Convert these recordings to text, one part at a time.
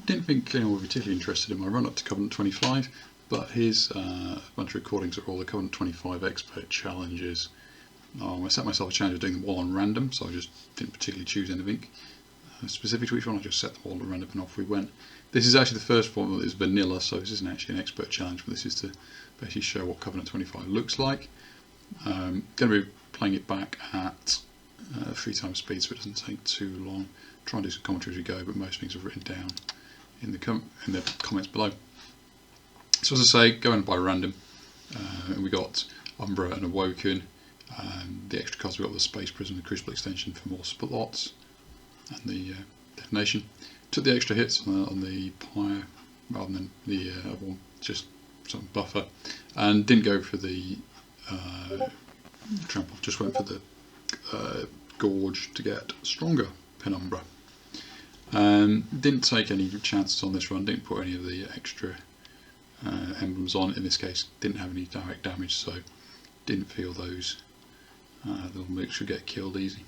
Didn't think anyone would be particularly interested in my run up to Covenant 25, but here's a bunch of recordings of all the Covenant 25 expert challenges. I set myself a challenge of doing them all on random, so I just didn't particularly choose anything specific to each one. I just set them all at random and off we went. This is actually the first one that is vanilla, so this isn't actually an expert challenge, but this is to basically show what Covenant 25 looks like. Going to be playing it back at 3 times speed, so it doesn't take too long. Try and do some commentary as we go, but most things are written down in the comments below. So as I say, going by random, we got Umbra and Awoken. The extra cards we got the Space Prism, the Crucible Extension for more slots, and the Detonation. Took the extra hits on the Pyre rather than the other one, just some buffer, and didn't go for the Trample, just went for the Gorge to get stronger Penumbra. Didn't take any chances on this run, didn't put any of the extra emblems on. In this case, didn't have any direct damage, so didn't feel those little mooks should get killed easy.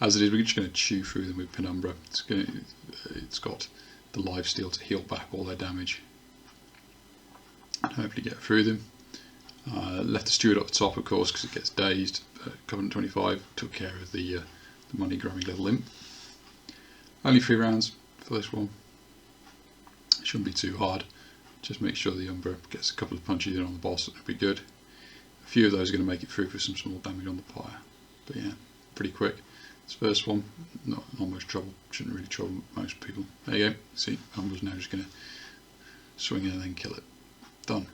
As it is, we're just going to chew through them with Penumbra. It's got the lifesteal to heal back all their damage and hopefully get through them. Left the Steward up the top, of course, because it gets dazed. Covenant 25 took care of the money grabbing little imp. Only 3 rounds for this one. Shouldn't be too hard. Just make sure the Umbra gets a couple of punches in on the boss, and it'll be good. A few of those are going to make it through for some small damage on the Pyre. But yeah, pretty quick. This first one, not much trouble. Shouldn't really trouble most people. There you go. See, Umbra's now just going to swing in and then kill it. Done.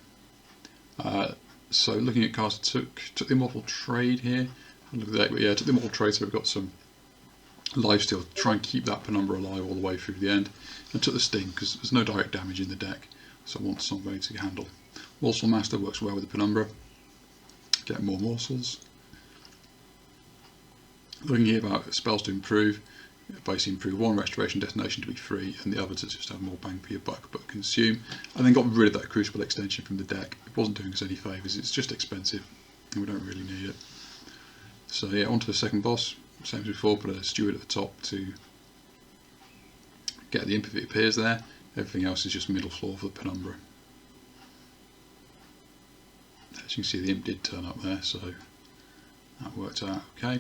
So looking at cards, took the Immortal Trade here. Look at that, but yeah, took the Immortal Trade, so we've got some lifesteal to try and keep that Penumbra alive all the way through the end. And took the Sting because there's no direct damage in the deck, so I want somebody to handle. Morsel Master works well with the Penumbra. Get more morsels. Looking here about spells to improve, basically improve one Restoration Detonation to be free, and the other to just have more bang for your buck but consume. And then got rid of that Crucible Extension from the deck. It wasn't doing us any favours, it's just expensive and we don't really need it. So yeah, on to the second boss. Same as before, put a Steward at the top to get the imp if it appears there. Everything else is just middle floor for the Penumbra. As you can see, the imp did turn up there, so that worked out okay.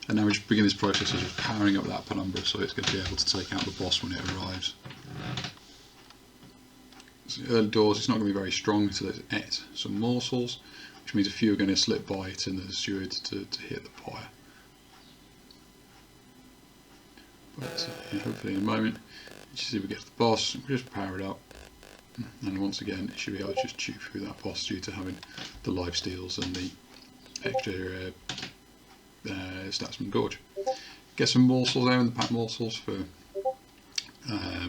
And now we just begin this process of just powering up that Penumbra so it's going to be able to take out the boss when it arrives. So early doors, it's not going to be very strong until it's et some morsels, which means a few are going to slip by it in the Steward to hit the Pyre. But yeah, hopefully in a moment, you see we get to the boss, we just power it up, and once again it should be able to just chew through that boss due to having the lifesteals and the extra stats from Gorge. Get some morsels there in the pack morsels for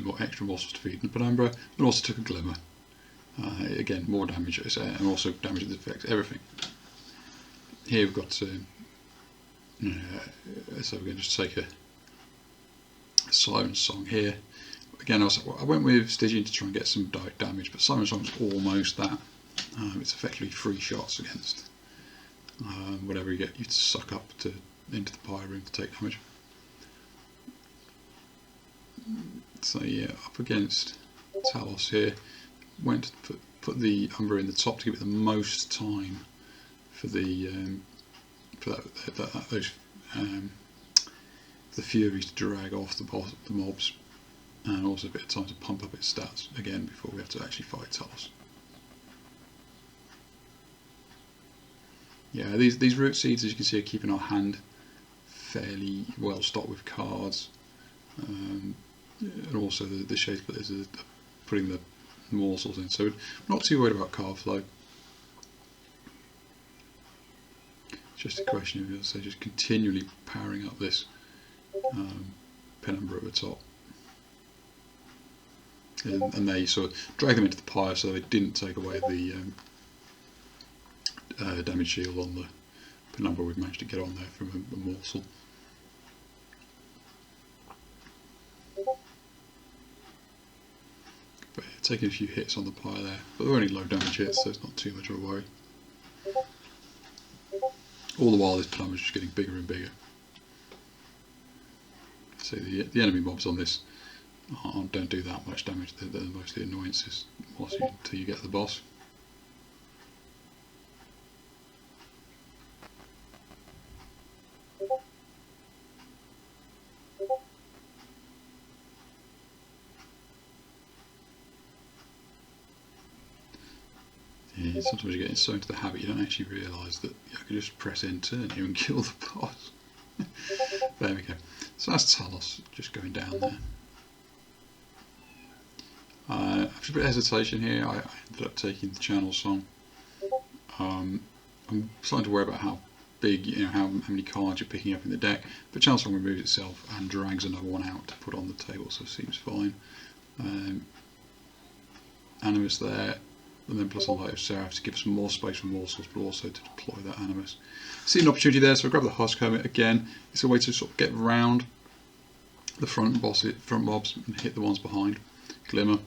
more extra morsels to feed the Penumbra, and also took a Glimmer. Again, more damage, and also damage that affects everything. Here we've got so we're going to just take a Siren Song here. Again, I went with Stygian to try and get some direct damage, but Siren Song's almost that. It's effectively 3 shots against whatever you get. You suck up into the Pyre room to take damage. So yeah, up against Talos here. Went to put the Umbra in the top to give it the most time for the the Furies to drag off the mobs, and also a bit of time to pump up its stats again before we have to actually fight Talos. Yeah, these root seeds, as you can see, are keeping our hand fairly well stocked with cards, and also the Shade Splitters are putting the morsels in, so we're not too worried about card flow. It's just a question of, as I say, just continually powering up this Penumbra at the top, and they sort of drag them into the Pyre so they didn't take away the damage shield on the Penumbra we've managed to get on there from a morsel. But yeah, taking a few hits on the Pyre there, but they're only low damage hits, so it's not too much of a worry. All the while this Penumbra is just getting bigger and bigger. So the enemy mobs on this don't do that much damage. They're mostly annoyances until you get the boss. Yeah, sometimes you get so into the habit you don't actually realise that I could just press enter here and kill the boss. There we go. So that's Talos just going down there. After a bit of hesitation here, I ended up taking the channel song. I'm starting to worry about how big, how many cards you're picking up in the deck, but channel song removes itself and drags another one out to put on the table, so it seems fine. Animus there, and then plus a Light of Seraph to give us more space for morsels, but also to deploy that Animus. See an opportunity there, so I grab the Husk Hermit again. It's a way to sort of get round the front mobs and hit the ones behind. Glimmer,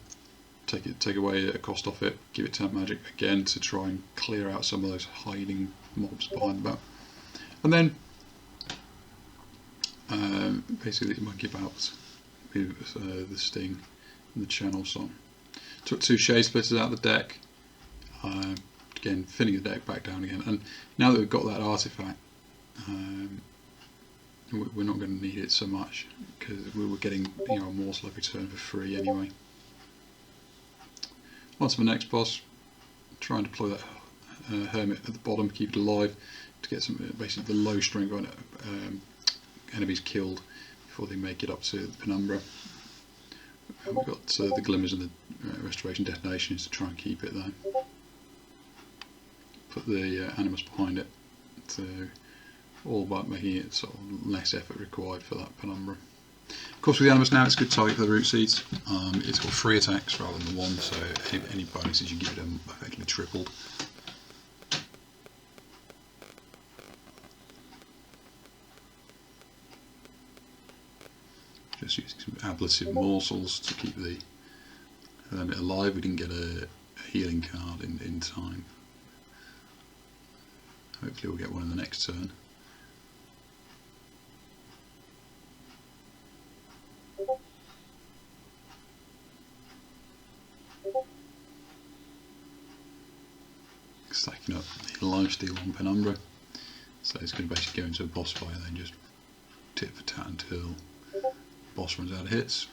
take away a cost off it, give it temp magic again to try and clear out some of those hiding mobs behind the back. And then basically monkey about with the Sting and the Channel Song. Took 2 Shade Splitters out of the deck, again thinning the deck back down again, and now that we've got that artifact, we're not going to need it so much because we were getting a morsel every turn for free anyway. On to the next boss, try and deploy that Hermit at the bottom, keep it alive to get some basically the low strength enemies killed before they make it up to the Penumbra. And we've got the Glimmers and the Restoration Detonations to try and keep it there. Put the Animus behind it, so all about making it sort of less effort required for that Penumbra. Of course, with the Animus now, it's a good target for the Root Seeds. It's got 3 attacks rather than 1, so any bonuses you give it are effectively tripled. Just using some ablative morsels to keep the Hermit alive. We didn't get a healing card in time. Hopefully we'll get one in the next turn. Stacking up the lifesteal on Penumbra, so it's going to basically go into a boss fight and then just tit for tat until boss runs out of hits.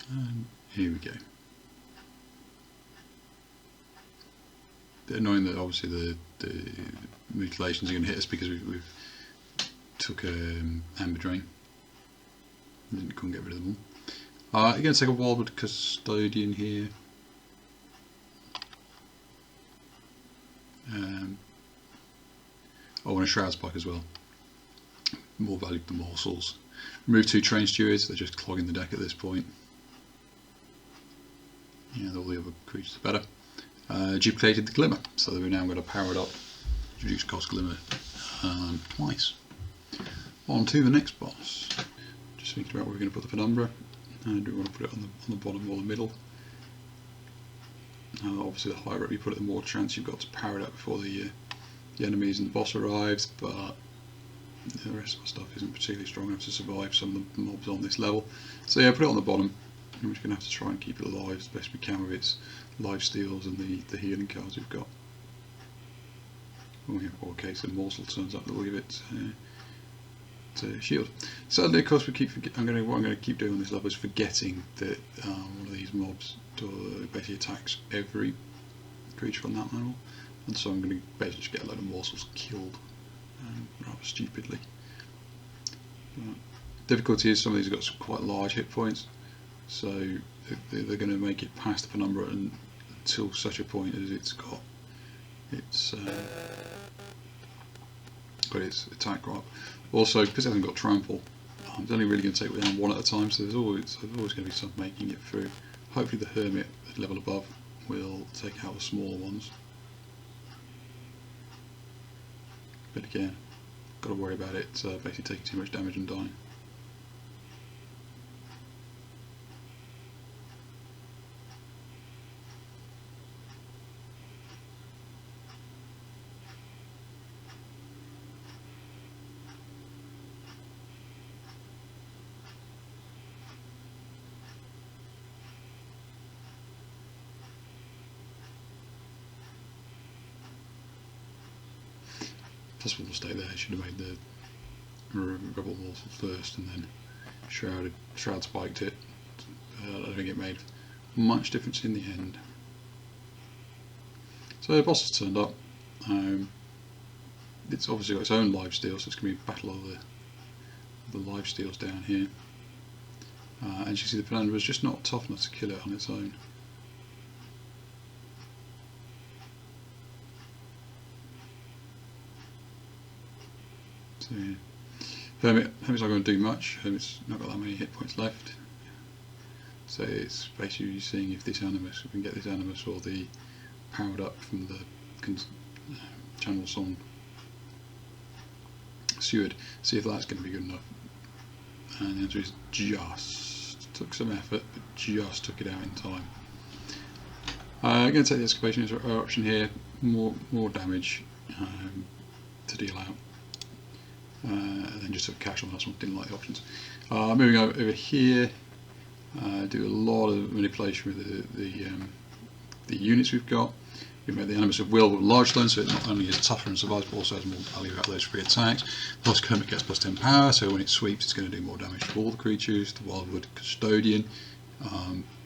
And here we go. They're annoying that obviously the mutilations are going to hit us because we've took Amber Drain. Couldn't get rid of them all. You're going to take a Wildwood Custodian here. And a Shroud Spike as well. More value than morsels. Remove 2 Train Stewards, they're just clogging the deck at this point. Yeah, all the other creatures are better. Duplicated the Glimmer, so that we're now going to power it up. Reduce cost Glimmer twice. On to the next boss. Just thinking about where we're going to put the Penumbra. Do we want to put it on the bottom or the middle? Obviously the higher up you put it, the more chance you've got to power it up before the enemies and the boss arrives, but the rest of the stuff isn't particularly strong enough to survive some of the mobs on this level. So yeah, put it on the bottom. We're just going to have to try and keep it alive as best we can with its life steals and the healing cards we've got. Or in case the morsel turns up, that will give it to shield. Sadly, of course, what I'm going to keep doing on this level is forgetting that one of these mobs basically attacks every creature on that level, and so I'm going to basically just get a load of morsels killed rather stupidly. Difficulty is some of these have got some quite large hit points, so they're going to make it past the Penumbra until such a point as it's got its attack right up. Also, because it hasn't got trample, it's only really going to take it down 1 at a time, so there's always going to be some making it through. Hopefully the Hermit at level above will take out the smaller ones. But again, got to worry about it basically taking too much damage and dying. possible mistake there. Should have made the rebel wall first and then shroud spiked it. I don't think it made much difference in the end. So the boss has turned up. It's obviously got its own lifesteal, so it's going to be a battle of the lifesteals down here. And you can see the Penumbra is just not tough enough to kill it on its own. So yeah. Hermit's not going to do much. Hermit's not got that many hit points left. So it's basically seeing if this Animus, if we can get this Animus or the powered up from the channel song Seward, see if that's going to be good enough. And the answer is just. Took some effort, but just took it out in time. I'm going to take the excavation as our option here. More damage to deal out. And then just have cash on that one. Didn't like the options. Moving over here, do a lot of manipulation with the units we've got. We made the Animus of Will with large stone, so it not only is tougher and survives, but also has more value out of those free attacks. Plus, Kermit gets plus 10 power, so when it sweeps, it's going to do more damage to all the creatures. The Wildwood Custodian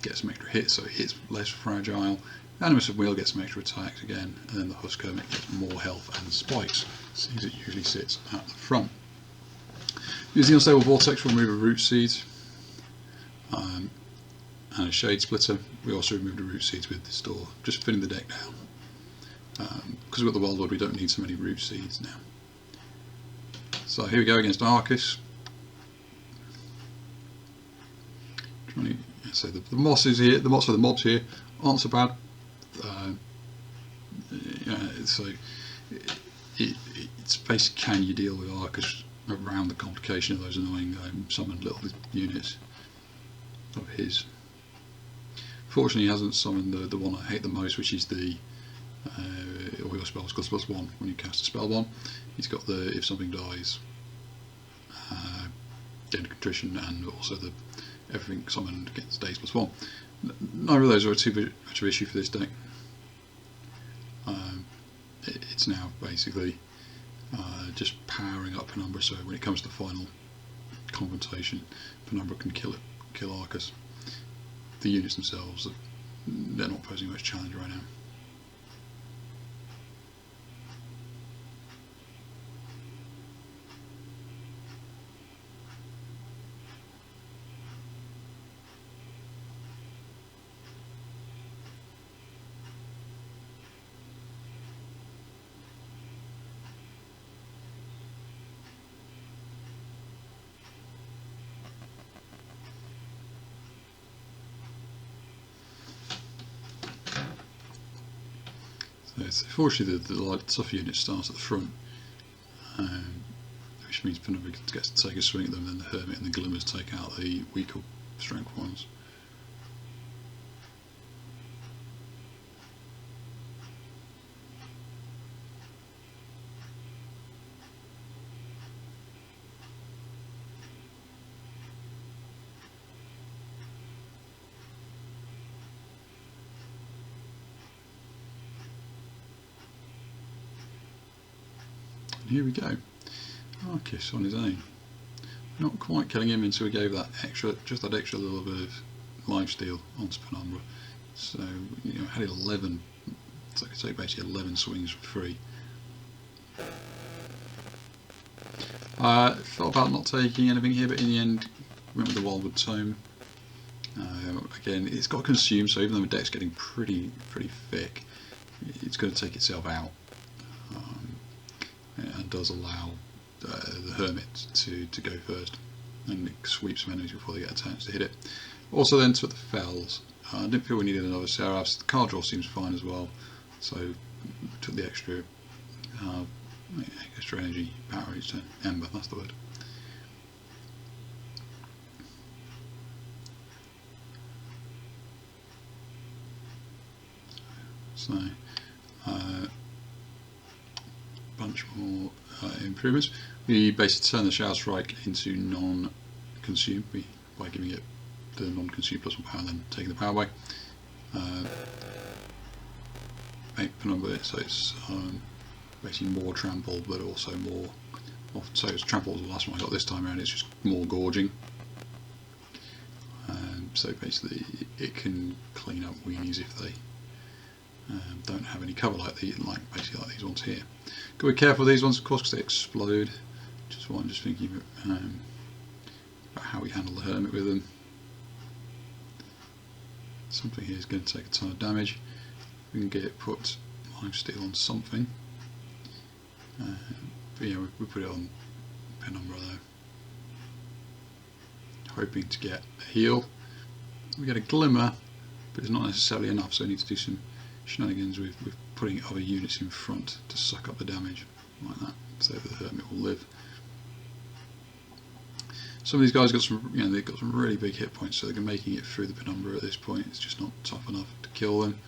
gets some extra hits, so it hits less fragile. Animus of Will gets some extra attacks again, and then the Husk Kermit gets more health and spikes, since it usually sits at the front. Using Unstable Vortex, we'll remove a Root Seeds and a Shade Splitter. We also removed a Root Seeds with this door, just thinning the deck down. Because we've got the Wildwood, we don't need so many Root Seeds now. So here we go against Arcus. So the mosses here, the mobs here aren't so bad. So it's basically, can you deal with Arcus around the complication of those annoying summoned little units of his. Fortunately, he hasn't summoned the one I hate the most, which is the all your spells cost +1 when you cast a spell one. He's got the if something dies, gain contrition, and also the everything summoned gets days +1. Neither of those are too much of an issue for this deck. It's now basically just powering up Penumbra, so when it comes to final confrontation, Penumbra can kill Arcus. The units themselves, they're not posing much challenge right now. So fortunately the light tough unit starts at the front, which means Penumbra gets to take a swing at them, then the Hermit and the Glimmers take out the weaker strength ones. Here we go, Arcus on his own. Not quite killing him until we gave that extra, just that extra little bit of lifesteal onto Penumbra. So had 11, so I could take basically 11 swings for free. Thought about not taking anything here, but in the end went with the Wildwood Tome. Again, it's got consume, so even though the deck's getting pretty thick, it's going to take itself out. And does allow the Hermit to go first and it sweeps some enemies before they get attached to hit it. Also then took the Fells. I didn't feel we needed another Seraphs. The card draw seems fine as well, so took the extra energy power each turn. Ember, that's the word. So bunch more improvements. We basically turn the Shower Strike into non-consume by giving it the non-consume +1 power and then taking the power away. Make Penumbra so it's basically more trample, but also more. So it's trample was the last one I got this time around. It's just more gorging. So basically, it can clean up weenies if they don't have any cover basically like these ones here. Got to be careful with these ones, of course, because they explode. Just what I'm just thinking about how we handle the hermit with them. Something here is going to take a ton of damage. We can get it put lime steel on something. But yeah, we put it on Penumbra though. Hoping to get a heal. We get a glimmer, but it's not necessarily enough, so we need to do some shenanigans with putting other units in front to suck up the damage, like that, so the hermit will live. Some of these guys got some, they've got some really big hit points, so they're making it through the Penumbra at this point. It's just not tough enough to kill them.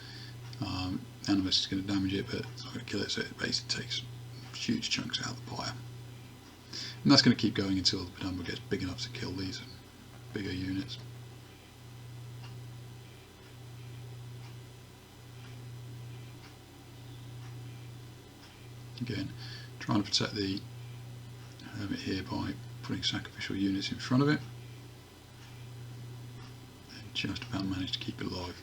Animus is going to damage it, but it's not going to kill it, so it basically takes huge chunks out of the pyre. And that's going to keep going until the Penumbra gets big enough to kill these bigger units. Again, trying to protect the hermit here by putting sacrificial units in front of it, and just about managed to keep it alive.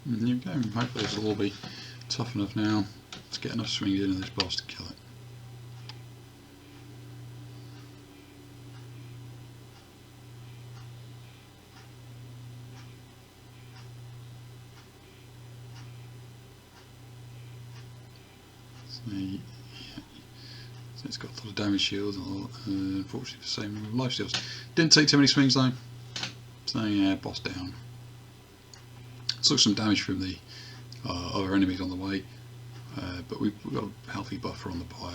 And there you go, hopefully this will all be tough enough now to get enough swings into this boss to kill it. So, yeah. So it's got a lot of damage shields, unfortunately the same number of life steals. Didn't take too many swings though, so yeah, boss down. Took some damage from the other enemies on the way, but we've got a healthy buffer on the pyre.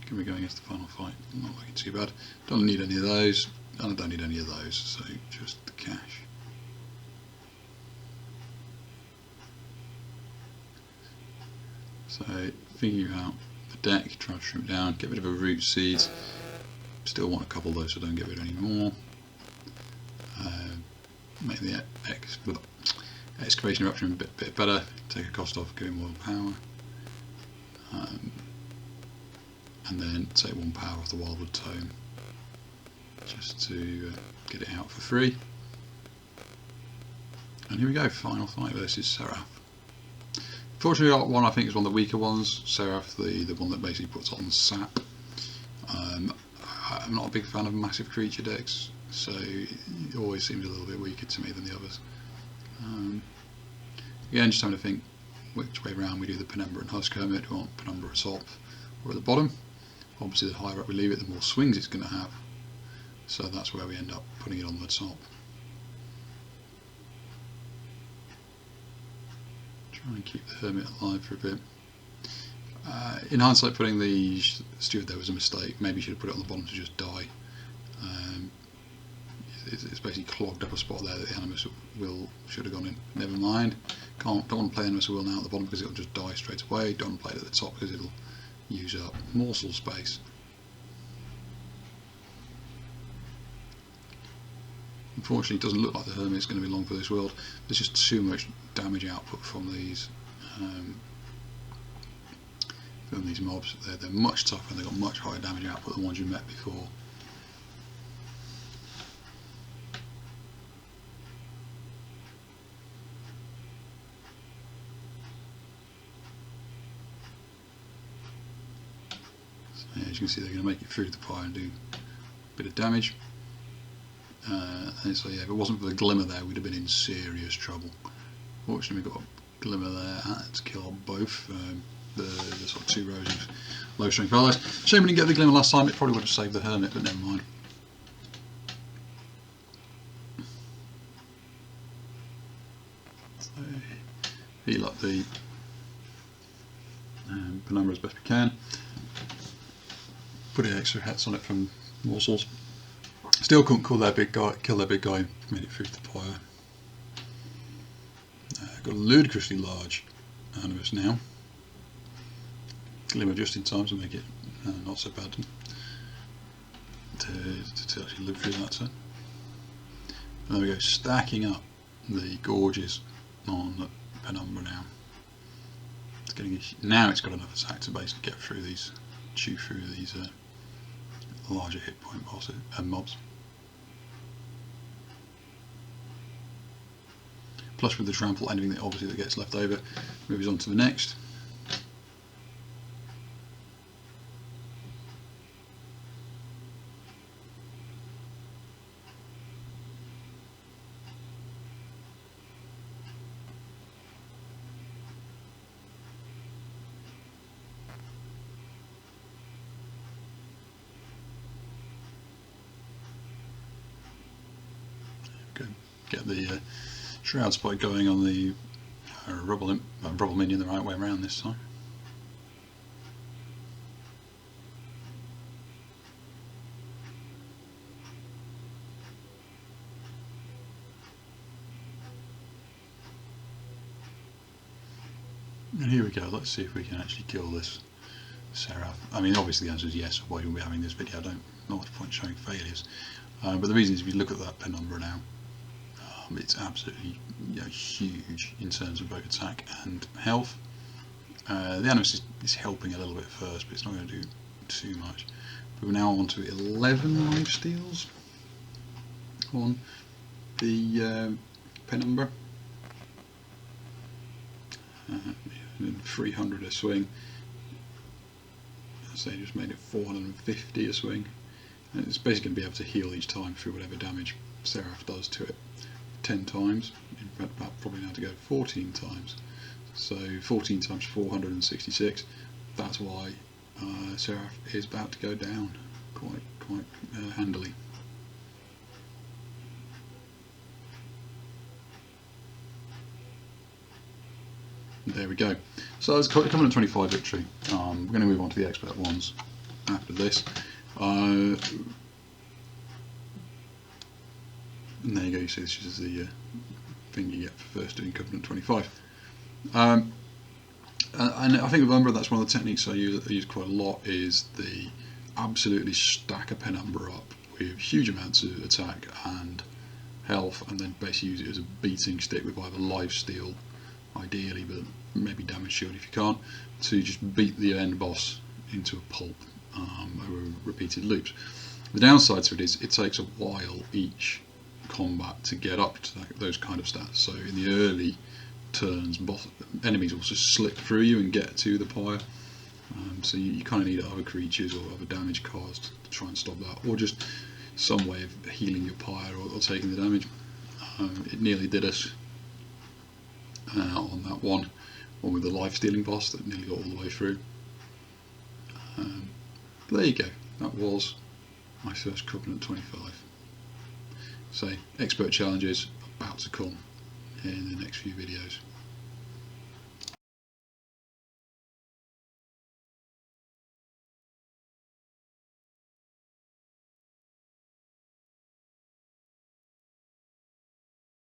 Can we go against the final fight? Not looking too bad. Don't need any of those, and I don't need any of those, so just the cash. So figure out the deck, try to trim it down, get rid of a root seeds. Still want a couple of those, so don't get rid of any more. Make the excavation eruption a bit better, take a cost off, give it more power, and then take 1 power off the Wildwood Tome just to get it out for free. And here we go, final fight versus Seraph. Fortunately, I got one I think is one of the weaker ones, Seraph, the one that basically puts on sap. I'm not a big fan of massive creature decks, so it always seems a little bit weaker to me than the others. Again, just having to think which way around we do the Penumbra and Husk Hermit. Do we want Penumbra at top or at the bottom? Obviously the higher up we leave it, the more swings it's going to have, so that's where we end up putting it on the top. Try and keep the Hermit alive for a bit. In hindsight, putting the Steward there was a mistake. Maybe you should have put it on the bottom to just die. It's basically clogged up a spot there that the Animus should have gone in. Never mind. Don't want to play Animus Will now at the bottom because it'll just die straight away. Don't want to play it at the top because it'll use up morsel space. Unfortunately, it doesn't look like the Hermit is going to be long for this world. There's just too much damage output from these mobs. They're much tougher and they've got much higher damage output than the ones you met before. As you can see, they're going to make it through the pyre and do a bit of damage. And so yeah, if it wasn't for the glimmer there, we'd have been in serious trouble. Fortunately, we got a glimmer there to kill both. the sort of 2 rows of low strength allies. Shame we didn't get the Glimmer last time, it probably would have saved the Hermit, but never mind. So, heal up the Penumbra as best we can. Put extra hats on it from morsels. Still couldn't kill their big guy, made it through the fire. Got a ludicrously large Animus now. Glimmer just in time to make it not so bad to actually live through that turn. And there we go, stacking up the gorges on the Penumbra now. It's getting now it's got enough attack to basically get through these, chew through these larger hit point bosses and mobs. Plus with the trample, anything that obviously that gets left over moves on to the next. Get the Shroud Spike going on the rubble minion the right way around this time. And here we go, let's see if we can actually kill this Seraph. I mean, obviously the answer is yes, otherwise we'll be having this video. I don't know what's the point showing failures. But the reason is if you look at that Penumbra now, it's absolutely huge in terms of both attack and health. The Animus is helping a little bit first, but it's not going to do too much. But we're now on to 11 life steals on the Penumbra. 300 a swing. So just made it 450 a swing. And it's basically going to be able to heal each time through whatever damage Seraph does to it. 10 times, in fact probably now to go 14 times, so 14 times 466, that's why Seraph is about to go down quite handily. There we go, so it's coming at 25 victory. We're going to move on to the expert ones after this. And there you go, you see this is the thing you get for first doing Covenant 25. And I think with Umbra, that's one of the techniques I use quite a lot, is the absolutely stack a Penumbra up with huge amounts of attack and health, and then basically use it as a beating stick with either lifesteal, ideally, but maybe damage shield if you can't, to just beat the end boss into a pulp over repeated loops. The downside to it is it takes a while each combat to get up to those kind of stats. So in the early turns, enemies will just slip through you and get to the pyre. So you kind of need other creatures or other damage cards to try and stop that, or just some way of healing your pyre or taking the damage. It nearly did us on that one with the life-stealing boss that nearly got all the way through. But there you go. That was my first Covenant 25. So, expert challenges about to come in the next few videos.